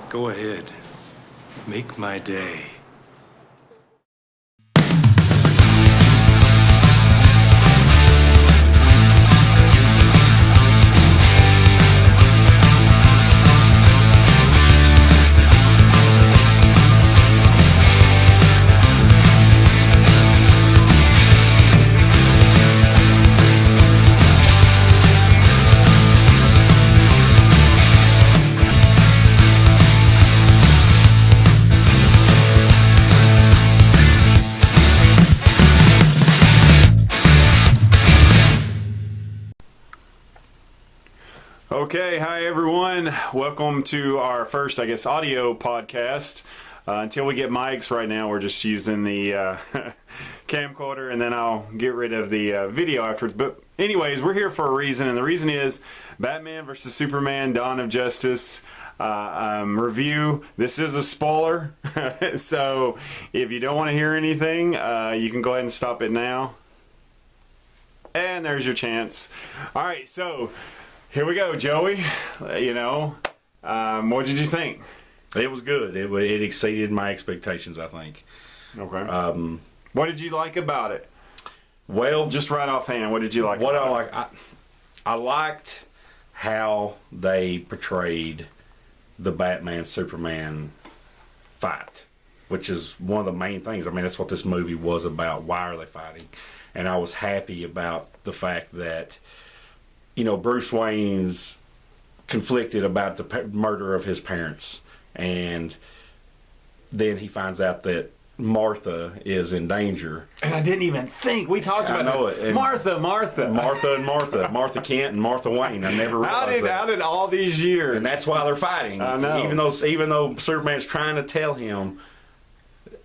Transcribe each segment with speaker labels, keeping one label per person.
Speaker 1: Go ahead. Make my day.
Speaker 2: Okay, hi everyone. Welcome to our first, audio podcast. Until we get mics right now, we're just using the camcorder, and then I'll get rid of the video afterwards. But anyways, we're here for a reason, and the reason is Batman vs. Superman, Dawn of Justice review. This is a spoiler, so if you don't want to hear anything, you can go ahead and stop it now. And there's your chance. All right, so here we go, Joey. What did you think?
Speaker 3: It was good. It exceeded my expectations, I think.
Speaker 2: Okay. What did you like about it?
Speaker 3: Well,
Speaker 2: just right offhand, what did you like?
Speaker 3: I liked how they portrayed the Batman Superman fight, which is one of the main things. I mean, that's what this movie was about. Why are they fighting? And I was happy about the fact that, Bruce Wayne's conflicted about the murder of his parents, and then he finds out that Martha is in danger.
Speaker 2: And I didn't even think. We talked about it. Martha
Speaker 3: Martha Kent and Martha Wayne. I never realized that.
Speaker 2: How did all these years?
Speaker 3: And that's why they're fighting.
Speaker 2: I know.
Speaker 3: Even though Superman's trying to tell him,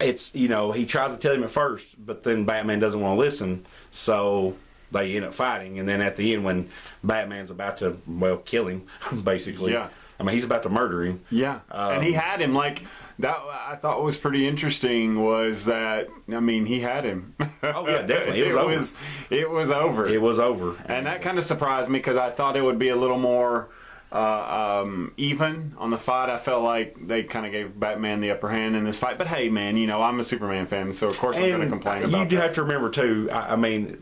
Speaker 3: he tries to tell him at first, but then Batman doesn't want to listen, so they end up fighting. And then at the end, when Batman's about to, kill him, basically.
Speaker 2: Yeah.
Speaker 3: I mean, he's about to murder him.
Speaker 2: Yeah. And he had him that. I thought was pretty interesting was that, he had him.
Speaker 3: Oh, yeah, definitely. It was over.
Speaker 2: It was over. And that kind of surprised me because I thought it would be a little more even on the fight. I felt like they kind of gave Batman the upper hand in this fight. But hey, man, I'm a Superman fan, so of course I'm going to complain about
Speaker 3: You have to remember, too,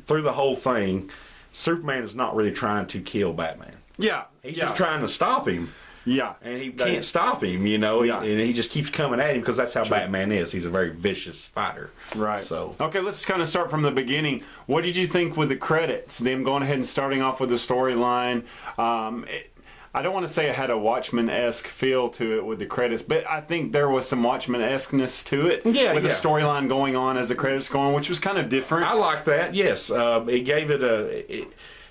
Speaker 3: through the whole thing, Superman is not really trying to kill Batman.
Speaker 2: Yeah.
Speaker 3: He's just trying to stop him.
Speaker 2: Yeah.
Speaker 3: And he can't stop him,
Speaker 2: Yeah.
Speaker 3: And he just keeps coming at him because that's how Batman is. He's a very vicious fighter.
Speaker 2: Right.
Speaker 3: So
Speaker 2: okay, let's kind of start from the beginning. What did you think with the credits? Them going ahead and starting off with the storyline. I don't want to say it had a Watchmen-esque feel to it with the credits, but I think there was some Watchmen-esqueness to it.
Speaker 3: Yeah,
Speaker 2: with the storyline going on as the credits going, which was kind of different.
Speaker 3: I like that, yes. It gave it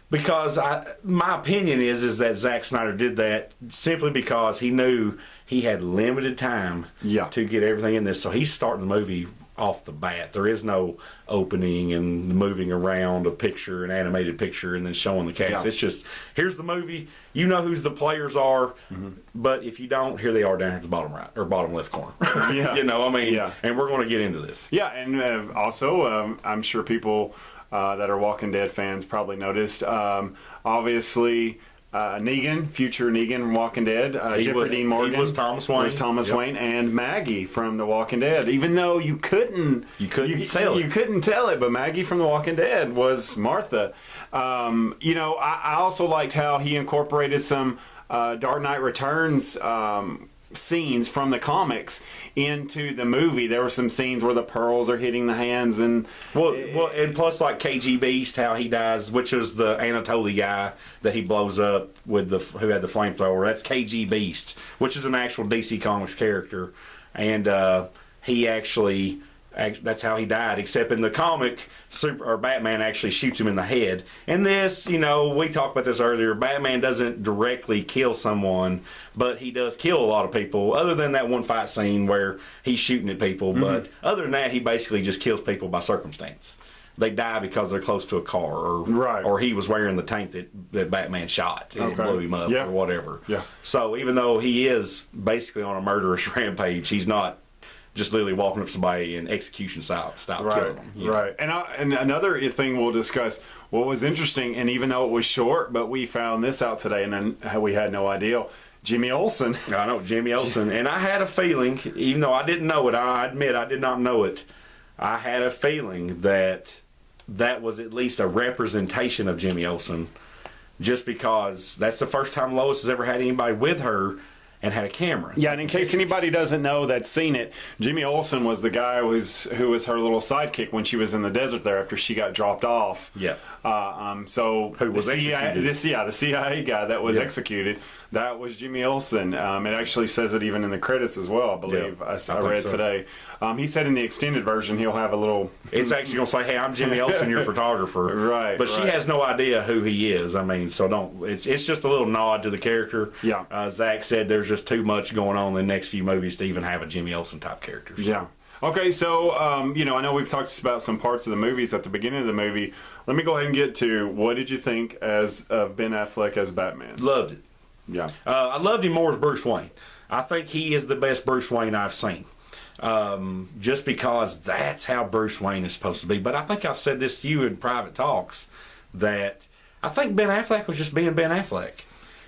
Speaker 3: because my opinion is that Zack Snyder did that simply because he knew he had limited time to get everything in this. So he's starting the movie off the bat. There is no opening and moving around a picture, an animated picture, and then showing the cast. It's just, here's the movie. You know who the players are, but if you don't, here they are down at the bottom right or bottom left corner. And we're going to get into this.
Speaker 2: Yeah, and also, I'm sure people that are Walking Dead fans probably noticed. Obviously, Negan, future Negan from Walking Dead, Jeffrey Dean Morgan.
Speaker 3: He was Thomas Wayne.
Speaker 2: Wayne, and Maggie from The Walking Dead. Even though you couldn't tell it, but Maggie from The Walking Dead was Martha. I also liked how he incorporated some Dark Knight Returns scenes from the comics into the movie. There were some scenes where the pearls are hitting the hands, and
Speaker 3: and plus like KG Beast, how he dies, which is the Anatoly guy that he blows up with who had the flamethrower. That's KG Beast, which is an actual DC Comics character, and he actually. That's how he died, except in the comic, Batman actually shoots him in the head. And this, we talked about this earlier, Batman doesn't directly kill someone, but he does kill a lot of people, other than that one fight scene where he's shooting at people. But other than that, he basically just kills people by circumstance. They die because they're close to a car, or he was wearing the tank that Batman shot and it blew him up, or whatever.
Speaker 2: Yeah.
Speaker 3: So even though he is basically on a murderous rampage, he's not just literally walking up to somebody in execution style killing them.
Speaker 2: Right. And another thing we'll discuss, what was interesting, and even though it was short, but we found this out today, and then we had no idea, Jimmy Olsen.
Speaker 3: I know, Jimmy Olsen. And I had a feeling, even though I didn't know it, I admit I did not know it, I had a feeling that that was at least a representation of Jimmy Olsen, just because that's the first time Lois has ever had anybody with her and had a camera.
Speaker 2: Yeah, and in case anybody doesn't know that's seen it, Jimmy Olsen was the guy who was her little sidekick when she was in the desert there after she got dropped off.
Speaker 3: Yeah.
Speaker 2: So
Speaker 3: who was executed?
Speaker 2: The CIA guy that was executed, that was Jimmy Olsen. It actually says it even in the credits as well, I believe.
Speaker 3: Yeah,
Speaker 2: I read
Speaker 3: so.
Speaker 2: today. He said in the extended version he'll have a little...
Speaker 3: It's actually going to say, hey, I'm Jimmy Olsen, your photographer.
Speaker 2: Right.
Speaker 3: But she has no idea who he is. I mean, so don't... It's just a little nod to the character.
Speaker 2: Yeah.
Speaker 3: Zach said there's just too much going on in the next few movies to even have a Jimmy Olsen type character. So.
Speaker 2: Yeah. Okay, so, I know we've talked about some parts of the movies at the beginning of the movie. Let me go ahead and get to what did you think of Ben Affleck as Batman?
Speaker 3: Loved it.
Speaker 2: Yeah.
Speaker 3: I loved him more as Bruce Wayne. I think he is the best Bruce Wayne I've seen. Just because that's how Bruce Wayne is supposed to be. But I think I've said this to you in private talks, that I think Ben Affleck was just being Ben Affleck.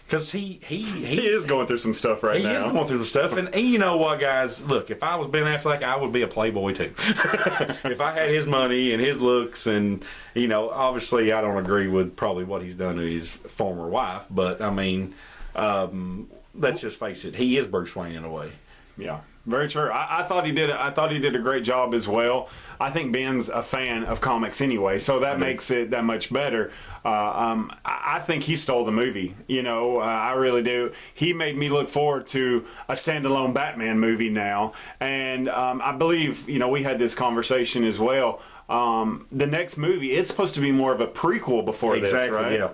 Speaker 3: Because he
Speaker 2: is going through some stuff right now.
Speaker 3: He is going through some stuff. And you know what, guys? Look, if I was Ben Affleck, I would be a playboy, too. If I had his money and his looks and, obviously I don't agree with probably what he's done to his former wife. But, I mean, let's just face it. He is Bruce Wayne in a way.
Speaker 2: Yeah. Very true. I thought he did. I thought he did a great job as well. I think Ben's a fan of comics anyway, so that makes it that much better. I think he stole the movie. I really do. He made me look forward to a standalone Batman movie now, and I believe we had this conversation as well. The next movie, it's supposed to be more of a prequel before this, right?
Speaker 3: Yeah.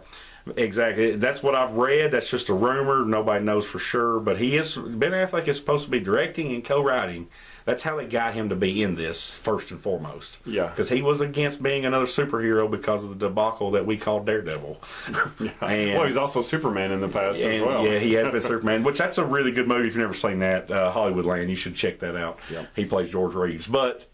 Speaker 3: Exactly. That's what I've read. That's just a rumor. Nobody knows for sure. But Ben Affleck is supposed to be directing and co-writing. That's how they got him to be in this, first and foremost.
Speaker 2: Yeah.
Speaker 3: Because he was against being another superhero because of the debacle that we call Daredevil.
Speaker 2: Yeah. Well, he's also Superman in the past as well.
Speaker 3: Yeah, he has been Superman, which that's a really good movie. If you've never seen that, Hollywoodland, you should check that out.
Speaker 2: Yeah.
Speaker 3: He plays George Reeves. But...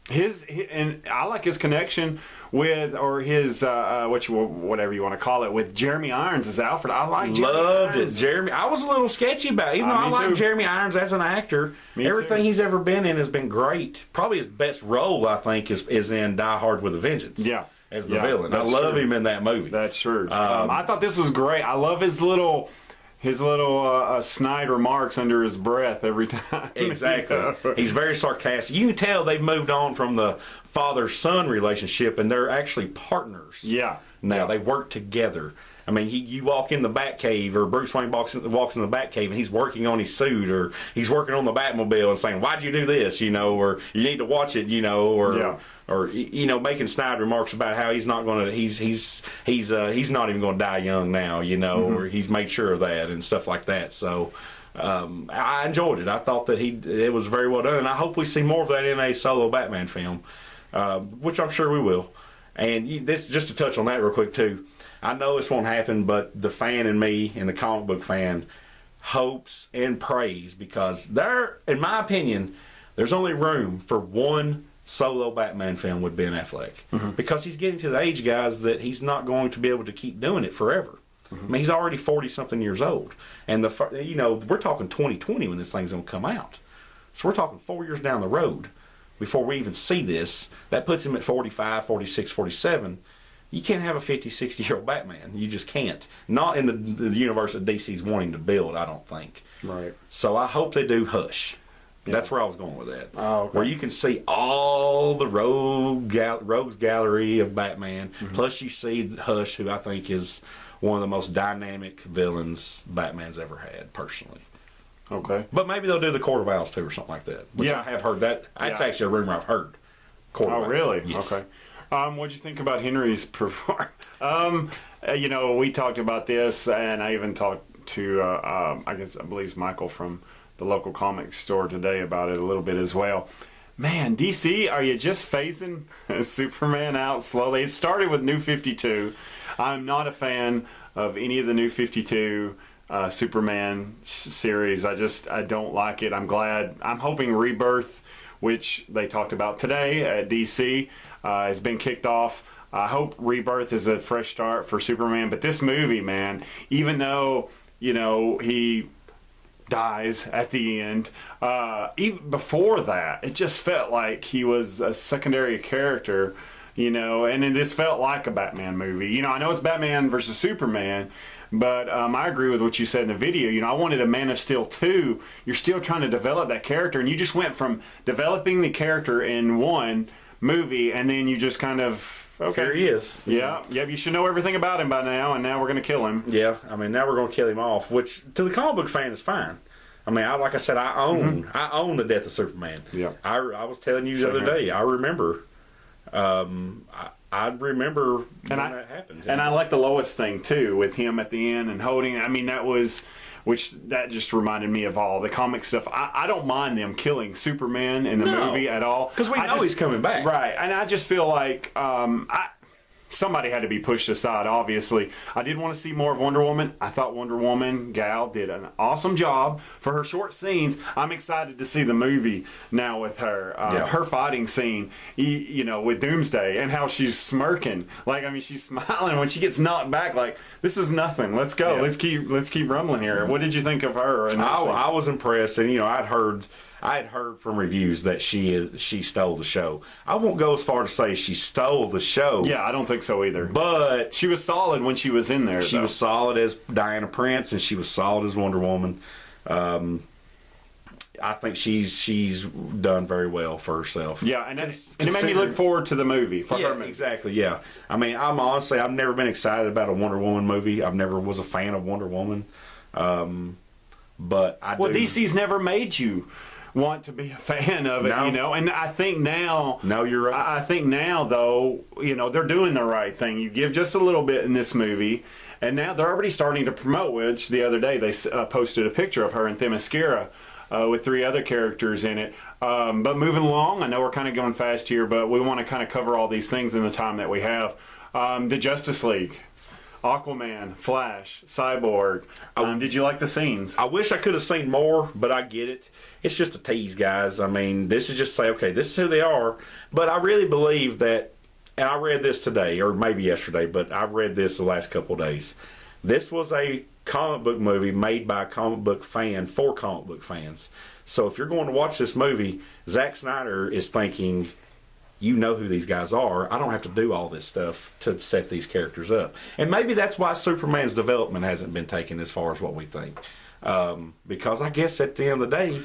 Speaker 2: and I like his connection with, or his whatever you want to call it, with Jeremy Irons as Alfred. I like
Speaker 3: loved it. Jeremy. I was a little sketchy about it, even though I like Jeremy Irons as an actor. Everything he's ever been in has been great. Probably his best role, I think, is in Die Hard with a Vengeance.
Speaker 2: Yeah.
Speaker 3: As the villain. I love him in that movie.
Speaker 2: That's true. I thought this was great. I love his little snide remarks under his breath every time.
Speaker 3: Exactly. He's very sarcastic. You can tell they've moved on from the father-son relationship, and they're actually partners.
Speaker 2: Yeah.
Speaker 3: Now they work together. I mean, you walk in the Batcave, or Bruce Wayne walks in the Batcave, and he's working on his suit, or he's working on the Batmobile and saying, "Why'd you do this?" Or you need to watch it, or making snide remarks about how he's not going to, he's not even going to die young now, or he's made sure of that and stuff like that. So I enjoyed it. I thought that it was very well done, and I hope we see more of that in a solo Batman film, which I'm sure we will. And this, just to touch on that real quick too. I know this won't happen, but the fan in me, and the comic book fan, hopes and prays, because in my opinion, there's only room for one solo Batman film with Ben Affleck. Mm-hmm. Because he's getting to the age, guys, that he's not going to be able to keep doing it forever. Mm-hmm. I mean, he's already 40-something years old. And we're talking 2020 when this thing's going to come out. So we're talking 4 years down the road before we even see this. That puts him at 45, 46, 47. You can't have a 50, 60-year-old Batman. You just can't. Not in the universe that DC's wanting to build, I don't think.
Speaker 2: Right.
Speaker 3: So I hope they do Hush. Yeah. That's where I was going with that.
Speaker 2: Oh, okay.
Speaker 3: Where you can see all the rogues gallery of Batman. Mm-hmm. Plus you see Hush, who I think is one of the most dynamic villains Batman's ever had, personally.
Speaker 2: Okay.
Speaker 3: But maybe they'll do the Court of Owls, too, or something like that. Which I have heard that. That's actually a rumor I've heard.
Speaker 2: Court of Owls. Really?
Speaker 3: Yes.
Speaker 2: Okay. What'd you think about Henry's performance? We talked about this, and I even talked to, I believe Michael from the local comic store today about it a little bit as well. Man, DC, are you just phasing Superman out slowly? It started with New 52. I'm not a fan of any of the New 52 Superman series. I don't like it. I'm hoping Rebirth, which they talked about today at DC, has been kicked off. I hope Rebirth is a fresh start for Superman. But this movie, man, even though he dies at the end. Even before that, it just felt like he was a secondary character, and then this felt like a Batman movie. I know it's Batman versus Superman, but I agree with what you said in the video. I wanted a Man of Steel 2. You're still trying to develop that character, and you just went from developing the character in one movie, and then you just kind of, okay,
Speaker 3: Here he is.
Speaker 2: Yeah, you should know everything about him by now, and now we're going to kill him.
Speaker 3: Yeah, I mean, now we're going to kill him off, which to the comic book fan is fine. I mean, like I said, I own the death of Superman.
Speaker 2: Yeah,
Speaker 3: I was telling you the other day. I remember. I remember when that happened.
Speaker 2: And I like the Lois thing too, with him at the end and holding. I mean, that just reminded me of all the comic stuff. I don't mind them killing Superman in the movie at all,
Speaker 3: because we know he's coming back,
Speaker 2: right? And I just feel like somebody had to be pushed aside, obviously. I did want to see more of Wonder Woman. I thought Wonder Woman, Gal, did an awesome job for her short scenes. I'm excited to see the movie now with her. Her fighting scene, with Doomsday, and how she's smirking. She's smiling when she gets knocked back. Like, this is nothing. Let's go. Yeah. Let's keep rumbling here. What did you think of her?
Speaker 3: I was impressed, and I had heard from reviews that she stole the show. I won't go as far to say she stole the show.
Speaker 2: Yeah, I don't think so either.
Speaker 3: But
Speaker 2: she was solid when she was in there.
Speaker 3: She was solid as Diana Prince, and she was solid as Wonder Woman. I think she's done very well for herself.
Speaker 2: Yeah, and it made me look forward to the movie for her movie.
Speaker 3: Exactly. Yeah, I mean, I've never been excited about a Wonder Woman movie. I've never was a fan of Wonder Woman. But
Speaker 2: DC's never made you want to be a fan of it, and I think now...
Speaker 3: No, you're right.
Speaker 2: I think now, though, they're doing the right thing. You give just a little bit in this movie, and now they're already starting to promote, which the other day they posted a picture of her in Themyscira with 3 other characters in it. But moving along, I know we're kind of going fast here, but we want to kind of cover all these things in the time that we have. The Justice League. Aquaman, Flash, Cyborg. Did you like the scenes?
Speaker 3: I wish I could have seen more, but I get it. It's just a tease, guys. I mean, this is just say, okay, this is who they are. But I really believe that, and I read this today, or maybe yesterday, but I read this the last couple of days. This was a comic book movie made by a comic book fan for comic book fans. So if you're going to watch this movie, Zack Snyder is thinking, you know who these guys are. I don't have to do all this stuff to set these characters up. And maybe that's why Superman's development hasn't been taken as far as what we think. Because I guess at the end of the day,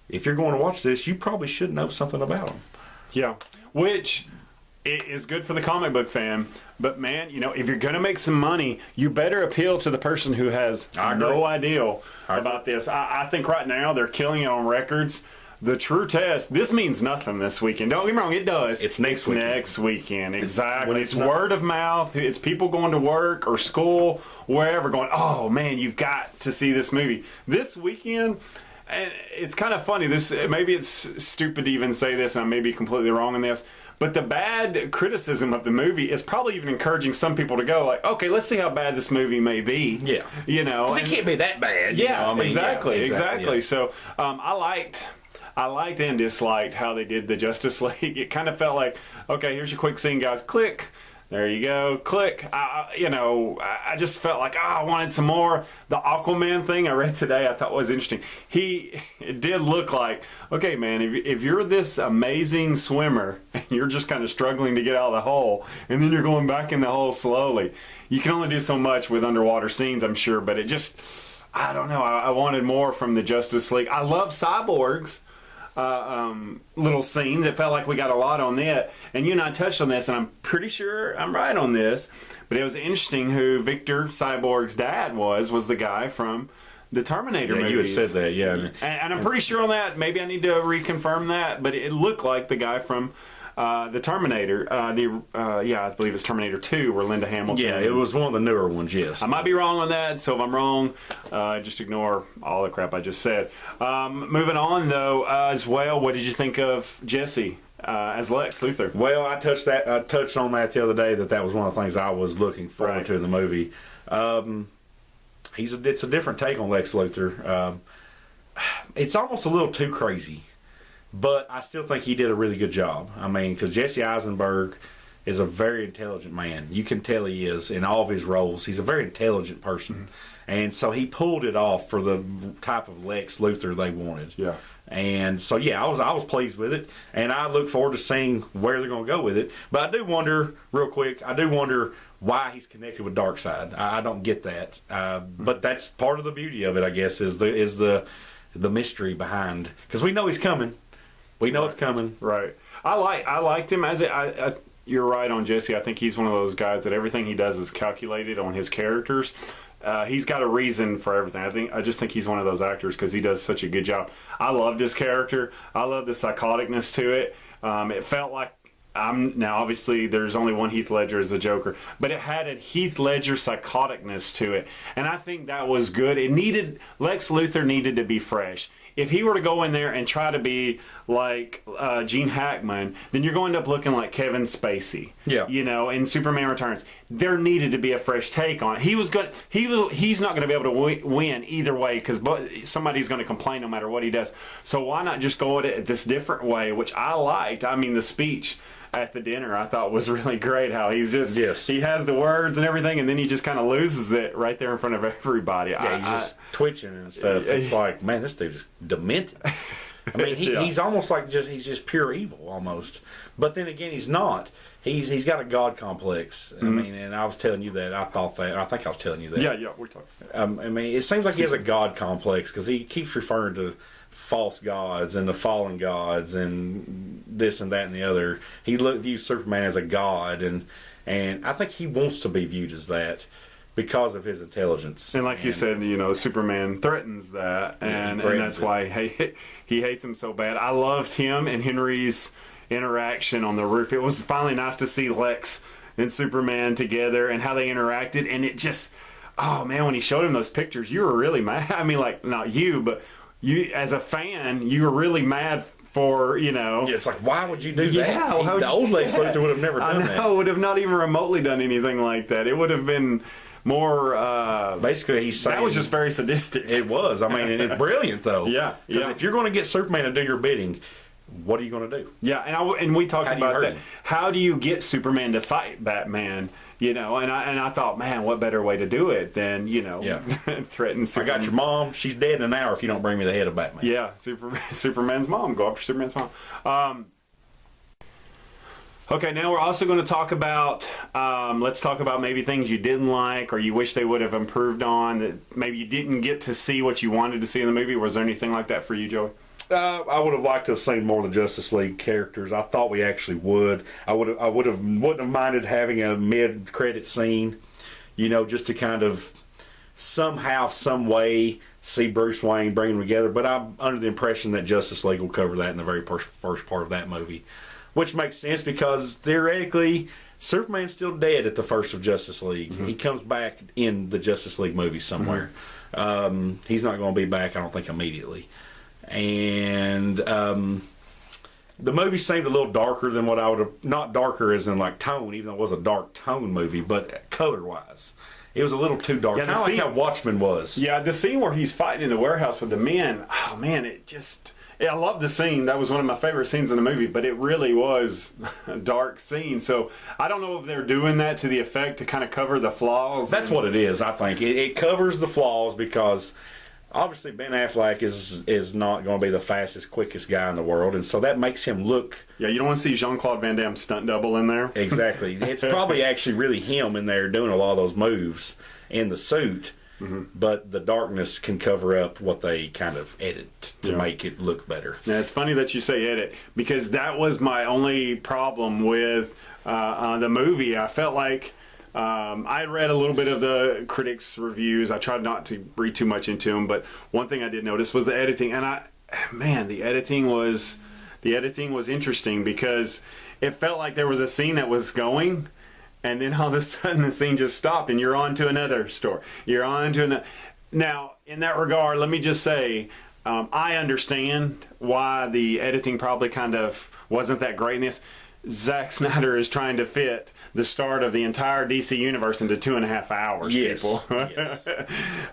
Speaker 3: if you're going to watch this, you probably should know something about them.
Speaker 2: Yeah, which is good for the comic book fan. But, man, if you're going to make some money, you better appeal to the person who has no idea about this. I think right now they're killing it on records. The true test, this means nothing this weekend. Don't get me wrong, it does.
Speaker 3: It's next weekend.
Speaker 2: Next weekend, exactly. It's word of mouth. It's people going to work or school, wherever, going, oh, man, you've got to see this movie. This weekend, and it's kind of funny. Maybe it's stupid to even say this, and I may be completely wrong in this, but the bad criticism of the movie is probably even encouraging some people to go, like, okay, let's see how bad this movie may be.
Speaker 3: Yeah. Because it can't be that bad.
Speaker 2: Yeah, exactly.
Speaker 3: Yeah.
Speaker 2: So I liked and disliked how they did the Justice League. It kind of felt like, okay, here's your quick scene, guys. Click. There you go. Click. I just felt like, I wanted some more. The Aquaman thing I read today I thought was interesting. It did look like, okay, man, if you're this amazing swimmer and you're just kind of struggling to get out of the hole and then you're going back in the hole slowly, you can only do so much with underwater scenes, I'm sure. But it just, I don't know. I wanted more from the Justice League. I love Cyborg's little scene that felt like we got a lot on that, and you and I touched on this, and I'm pretty sure I'm right on this, but it was interesting who Victor Cyborg's dad was the guy from the Terminator movies.
Speaker 3: You had said that, yeah.
Speaker 2: And I'm pretty sure on that. Maybe I need to reconfirm that, but it looked like the guy from the Terminator, I believe it's Terminator 2, where Linda Hamilton.
Speaker 3: Yeah, it was one of the newer ones, yes.
Speaker 2: I might be wrong on that, so if I'm wrong, just ignore all the crap I just said. Moving on, though, as well, what did you think of Jesse as Lex Luthor?
Speaker 3: Well, I touched on that the other day, that was one of the things I was looking forward to in the movie. It's a different take on Lex Luthor. It's almost a little too crazy. But I still think he did a really good job. I mean, because Jesse Eisenberg, is a very intelligent man. You can tell he is in all of his roles. He's a very intelligent person. And so he pulled it off for the type of Lex Luthor they wanted.
Speaker 2: Yeah.
Speaker 3: And so, yeah, I was pleased with it. And I look forward to seeing where they're going to go with it. But I do wonder, real quick, why he's connected with Darkseid. I don't get that. But that's part of the beauty of it, I guess, is the mystery behind. Because we know he's coming. We know it's coming.
Speaker 2: Right. I liked him as you're right on Jesse. I think he's one of those guys that everything he does is calculated on his characters. He's got a reason for everything. I just think he's one of those actors because he does such a good job. I loved his character. I love the psychoticness to it. It felt like now obviously there's only one Heath Ledger as the Joker, but it had a Heath Ledger psychoticness to it, and I think that was good. Lex Luthor needed to be fresh. If he were to go in there and try to be like Gene Hackman, then you're going to end up looking like Kevin Spacey.
Speaker 3: Yeah.
Speaker 2: In Superman Returns. There needed to be a fresh take on it. He's not going to be able to win either way because somebody's going to complain no matter what he does. So why not just go at it this different way, which I liked. I mean, the speech at the dinner I thought was really great, how he's just he has the words and everything, and then he just kind of loses it right there in front of everybody.
Speaker 3: Yeah, he's just twitching and stuff. It's like, man, this dude is demented. I mean, he's almost like he's just pure evil almost. But then again, he's not. He's got a God complex. I mean, and I was telling you that. I think I was telling you that.
Speaker 2: Yeah, we're talking.
Speaker 3: I mean, it seems like he has a God complex because he keeps referring to false gods and the fallen gods and this and that and the other. He views Superman as a god, and I think he wants to be viewed as that because of his intelligence.
Speaker 2: And like you said, Superman threatens that, and that's why he hates him so bad. I loved him and Henry's interaction on the roof. It was finally nice to see Lex and Superman together and how they interacted, and it just, oh man, when he showed him those pictures, you were really mad. I mean, like, not you, but you as a fan, you were really mad for, Yeah,
Speaker 3: it's like, why would you do that?
Speaker 2: Yeah,
Speaker 3: the old Lex Luthor would have never done that.
Speaker 2: I would have not even remotely done anything like that. It would have been more...
Speaker 3: basically, he's saying...
Speaker 2: That was just very sadistic.
Speaker 3: It was. I mean, and it's brilliant, though.
Speaker 2: Yeah.
Speaker 3: Because if you're going to get Superman to do your bidding, what are you going to do?
Speaker 2: Yeah, and we talked about that. How do you get Superman to fight Batman? And I thought, man, what better way to do it than threaten Superman?
Speaker 3: I got your mom. She's dead in an hour if you don't bring me the head of Batman.
Speaker 2: Yeah, Superman's mom. Go after Superman's mom. Okay, now we're also going to talk about, let's talk about maybe things you didn't like or you wish they would have improved on, that maybe you didn't get to see what you wanted to see in the movie. Was there anything like that for you, Joey?
Speaker 3: I would have liked to have seen more of the Justice League characters. I thought we actually would. Wouldn't have minded having a mid-credit scene, just to kind of somehow, some way see Bruce Wayne bring them together. But I'm under the impression that Justice League will cover that in the very first part of that movie, which makes sense because theoretically Superman's still dead at the first of Justice League. Mm-hmm. He comes back in the Justice League movie somewhere. Mm-hmm. He's not going to be back, I don't think, immediately. And the movie seemed a little darker than what I would have, not darker as in like tone, even though it was a dark tone movie, but color wise it was a little too dark. Kind of like how Watchmen was.
Speaker 2: Yeah, the scene where he's fighting in the warehouse with the men, oh man, I love the scene. That was one of my favorite scenes in the movie, but it really was a dark scene. So I don't know if they're doing that to the effect to kind of cover the flaws.
Speaker 3: That's what it is, I think. It covers the flaws because obviously Ben Affleck is not going to be the fastest, quickest guy in the world, and so that makes him look...
Speaker 2: Yeah, you don't want to see Jean-Claude Van Damme's stunt double in there.
Speaker 3: Exactly. It's probably actually really him in there doing a lot of those moves in the suit. Mm-hmm. But the darkness can cover up what they kind of edit to make it look better.
Speaker 2: Now, it's funny that you say edit, because that was my only problem with the movie. I felt like I read a little bit of the critics' reviews. I tried not to read too much into them, but one thing I did notice was the editing. And the editing was interesting because it felt like there was a scene that was going, and then all of a sudden the scene just stopped and you're on to another story. You're on to another. Now, in that regard, let me just say, I understand why the editing probably kind of wasn't that great in this. Zack Snyder is trying to fit the start of the entire DC universe into 2.5 hours, people. Yes.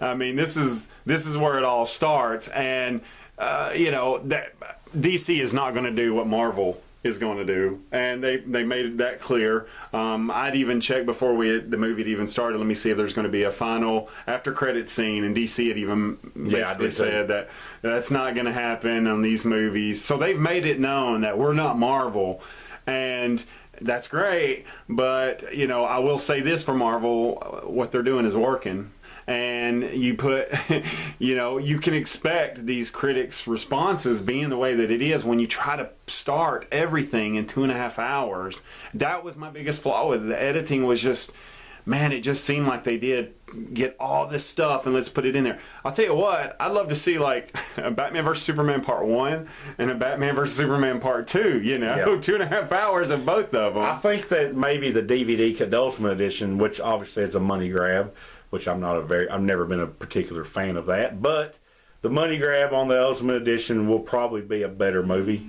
Speaker 2: I mean, this is where it all starts, and that DC is not going to do what Marvel is going to do, and they made that clear. I'd even checked before the movie had even started. Let me see if there's going to be a final after credit scene, and DC had even basically said that that's not going to happen on these movies. So they've made it known that we're not Marvel, and that's great. But I will say this for Marvel: what they're doing is working. And you put, you can expect these critics' responses being the way that it is when you try to start everything in 2.5 hours. That was my biggest flaw with it. The editing was just, man, it just seemed like they did get all this stuff and let's put it in there. I'll tell you what, I'd love to see like a Batman vs. Superman Part 1 and a Batman vs. Superman Part 2, 2.5 hours of both of them.
Speaker 3: I think that maybe the DVD, the Ultimate Edition, which obviously is a money grab, which I've never been a particular fan of that, but the money grab on the Ultimate Edition will probably be a better movie.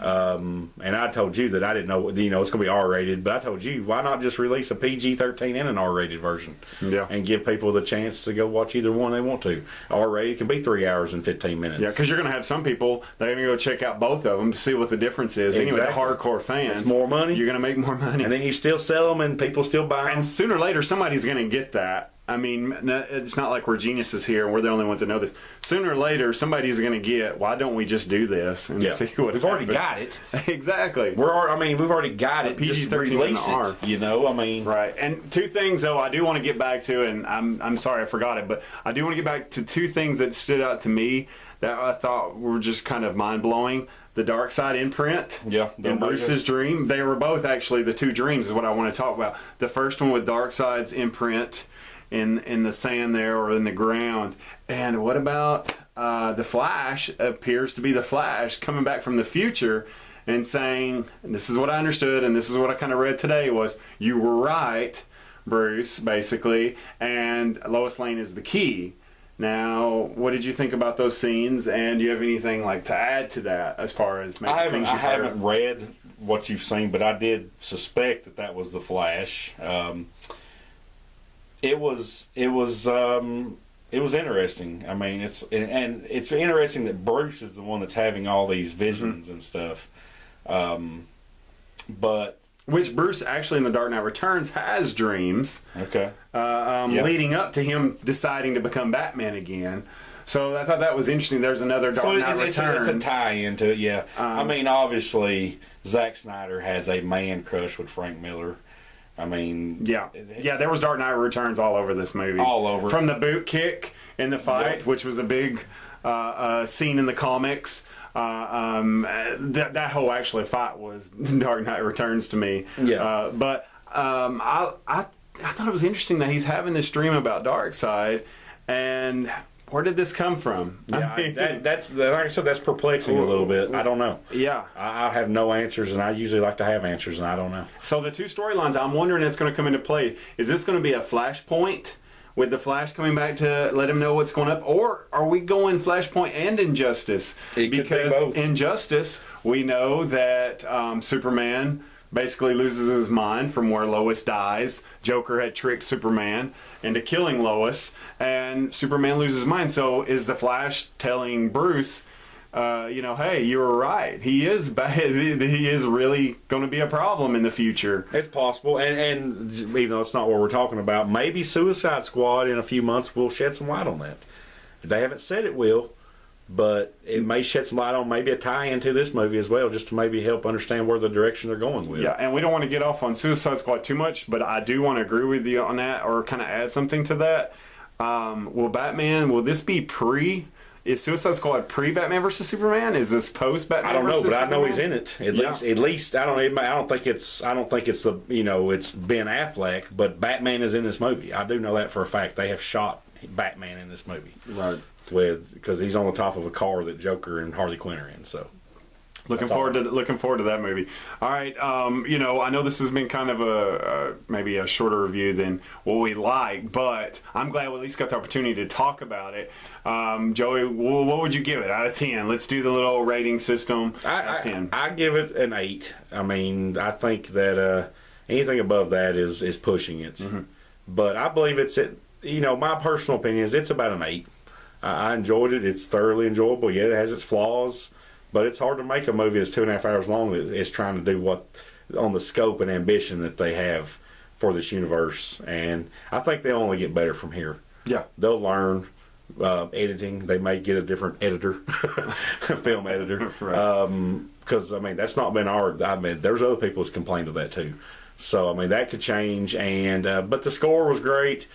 Speaker 3: And I told you that I didn't know, it's going to be R-rated, but I told you, why not just release a PG-13 and an R-rated version?
Speaker 2: Yeah.
Speaker 3: And give people the chance to go watch either one they want to. R-rated can be 3 hours and 15 minutes.
Speaker 2: Yeah, because you're going to have some people that are going to go check out both of them to see what the difference is. Exactly. Anyway, the hardcore fans.
Speaker 3: It's more money.
Speaker 2: You're going to make more money.
Speaker 3: And then you still sell them and people still buy them.
Speaker 2: And sooner or later, somebody's going to get that. I mean, it's not like we're geniuses here and we're the only ones that know this. Sooner or later, somebody's going to get, why don't we just do this and see what
Speaker 3: We've already got it.
Speaker 2: Exactly.
Speaker 3: We've already got it. Just release it.
Speaker 2: Right. And two things, though, I do want to get back to, and I'm sorry I forgot it, but I do want to get back to two things that stood out to me that I thought were just kind of mind-blowing. The Dark Side imprint and Bruce's dream. They were both actually the two dreams is what I want to talk about. The first one with Dark Side's imprint in the sand there or in the ground. And what about the Flash appears to be the Flash coming back from the future and saying, and this is what I understood and this is what I kind of read today was, you were right, Bruce, basically, and Lois Lane is the key. Now, what did you think about those scenes, and do you have anything like to add to that as far as maybe things you've heard?
Speaker 3: I haven't read what you've seen, but I did suspect that was the Flash. It was interesting. I mean, it's interesting that Bruce is the one that's having all these visions and stuff. But
Speaker 2: which Bruce actually in The Dark Knight Returns has dreams.
Speaker 3: Okay.
Speaker 2: Leading up to him deciding to become Batman again. So I thought that was interesting. There's another Dark Knight Returns.
Speaker 3: It's a tie-in to it, yeah. I mean, obviously, Zack Snyder has a man crush with Frank Miller. I mean... Yeah,
Speaker 2: there was Dark Knight Returns all over this movie.
Speaker 3: All over.
Speaker 2: From the boot kick in the fight, which was a big scene in the comics. That whole actually fight was Dark Knight Returns to me.
Speaker 3: Yeah.
Speaker 2: But I thought it was interesting that he's having this dream about Darkseid, and where did this come from?
Speaker 3: Yeah, that's like I said, that's perplexing a little bit. I don't know.
Speaker 2: Yeah,
Speaker 3: I have no answers, and I usually like to have answers, and I don't know.
Speaker 2: So the two storylines, I'm wondering that's going to come into play. Is this going to be a Flashpoint with the Flash coming back to let him know what's going up, or are we going Flashpoint and Injustice?
Speaker 3: Because
Speaker 2: Injustice, we know that Superman basically loses his mind from where Lois dies. Joker had tricked Superman into killing Lois, and Superman loses his mind. So is the Flash telling Bruce, hey, you were right. He is bad. He is really going to be a problem in the future.
Speaker 3: It's possible, and even though it's not what we're talking about, maybe Suicide Squad in a few months will shed some light on that. They haven't said it will, but it may shed some light on maybe a tie-in to this movie as well, just to maybe help understand where the direction they're going with.
Speaker 2: Yeah, and we don't want to get off on Suicide Squad too much, but I do want to agree with you on that, or kind of add something to that. Will this be is Suicide Squad pre-Batman versus Superman? Is this post-Batman?
Speaker 3: I don't know, but
Speaker 2: Superman?
Speaker 3: I know he's in it. At least I don't think it's the it's Ben Affleck, but Batman is in this movie. I do know that for a fact. They have shot Batman in this movie,
Speaker 2: right?
Speaker 3: Because he's on the top of a car that Joker and Harley Quinn are in. So
Speaker 2: looking forward to that movie. All right, I know this has been kind of maybe a shorter review than what we like, but I'm glad we at least got the opportunity to talk about it. Joey, what would you give it out of 10? Let's do the little rating system. Out of 10,
Speaker 3: I give it an 8. I mean, I think that anything above that is pushing it. Mm-hmm. But I believe it's at my personal opinion is it's about an 8. I enjoyed it. It's thoroughly enjoyable. Yeah, it has its flaws. But it's hard to make a movie that's 2.5 hours long that is trying to do what on the scope and ambition that they have for this universe. And I think they'll only get better from here.
Speaker 2: Yeah.
Speaker 3: They'll learn editing. They may get a different editor, film editor.
Speaker 2: Right.
Speaker 3: Because, I mean, that's not been there's other people that's complained of that too. So, I mean, that could change. And but the score was great.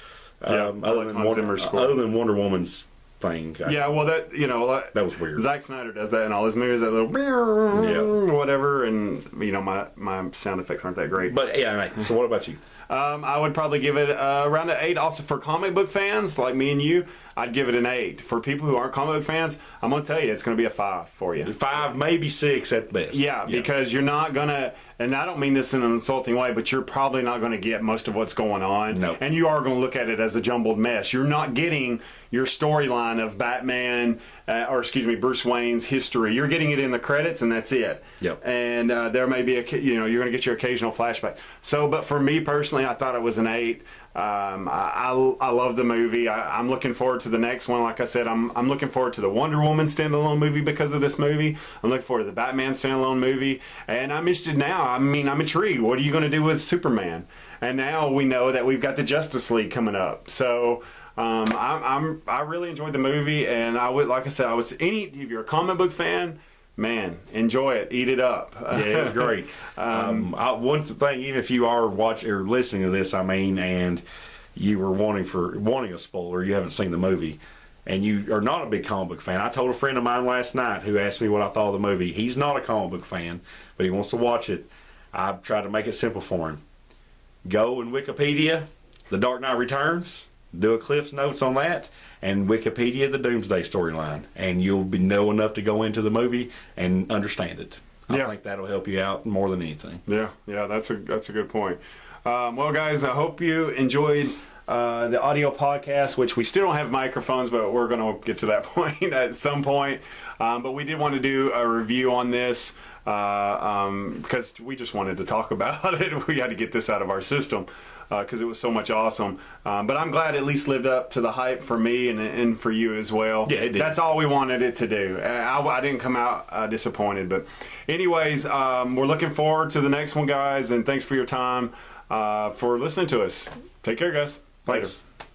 Speaker 3: Other than Wonder Woman's thing.
Speaker 2: Well, that
Speaker 3: was weird.
Speaker 2: Zack Snyder does that in all his movies, that little whatever, and my sound effects aren't that great.
Speaker 3: But so what about you?
Speaker 2: I would probably give it around an 8. Also, for comic book fans like me and you, I'd give it an 8. For people who aren't comic book fans, I'm going to tell you, it's going to be a 5 for you.
Speaker 3: 5, maybe 6 at best.
Speaker 2: Yeah, because you're not going to, and I don't mean this in an insulting way, but you're probably not going to get most of what's going on.
Speaker 3: No.
Speaker 2: And you are going to look at it as a jumbled mess. You're not getting your storyline of Batman, Bruce Wayne's history. You're getting it in the credits, and that's it.
Speaker 3: Yep.
Speaker 2: And there may be you're going to get your occasional flashback. So, but for me personally, I thought it was an 8. I love the movie. I'm looking forward to the next one. Like I said, I'm looking forward to the Wonder Woman standalone movie because of this movie. I'm looking forward to the Batman standalone movie, and I'm interested now. I mean, I'm intrigued. What are you going to do with Superman? And now we know that we've got the Justice League coming up. So I really enjoyed the movie, and I would, like I said, if you're a comic book fan, man, enjoy it, eat it up.
Speaker 3: Yeah, it was great. One thing, even if you are watching or listening to this, and you were wanting a spoiler, you haven't seen the movie, and you are not a big comic book fan. I told a friend of mine last night who asked me what I thought of the movie. He's not a comic book fan, but he wants to watch it. I've tried to make it simple for him. Go in Wikipedia, The Dark Knight Returns. Do a Cliff's Notes on that, and Wikipedia the Doomsday storyline, and you'll know enough to go into the movie and understand it. I think that'll help you out more than anything. Yeah,
Speaker 2: that's a good point. Well, guys, I hope you enjoyed the audio podcast, which we still don't have microphones, but we're going to get to that point at some point. But we did want to do a review on this because we just wanted to talk about it. We had to get this out of our system. Because it was so much awesome. But I'm glad it at least lived up to the hype for me and for you as well.
Speaker 3: Yeah, it did.
Speaker 2: That's all we wanted it to do. I didn't come out disappointed. But anyways, we're looking forward to the next one, guys. And thanks for your time for listening to us. Take care, guys.
Speaker 3: Thanks.
Speaker 2: Later.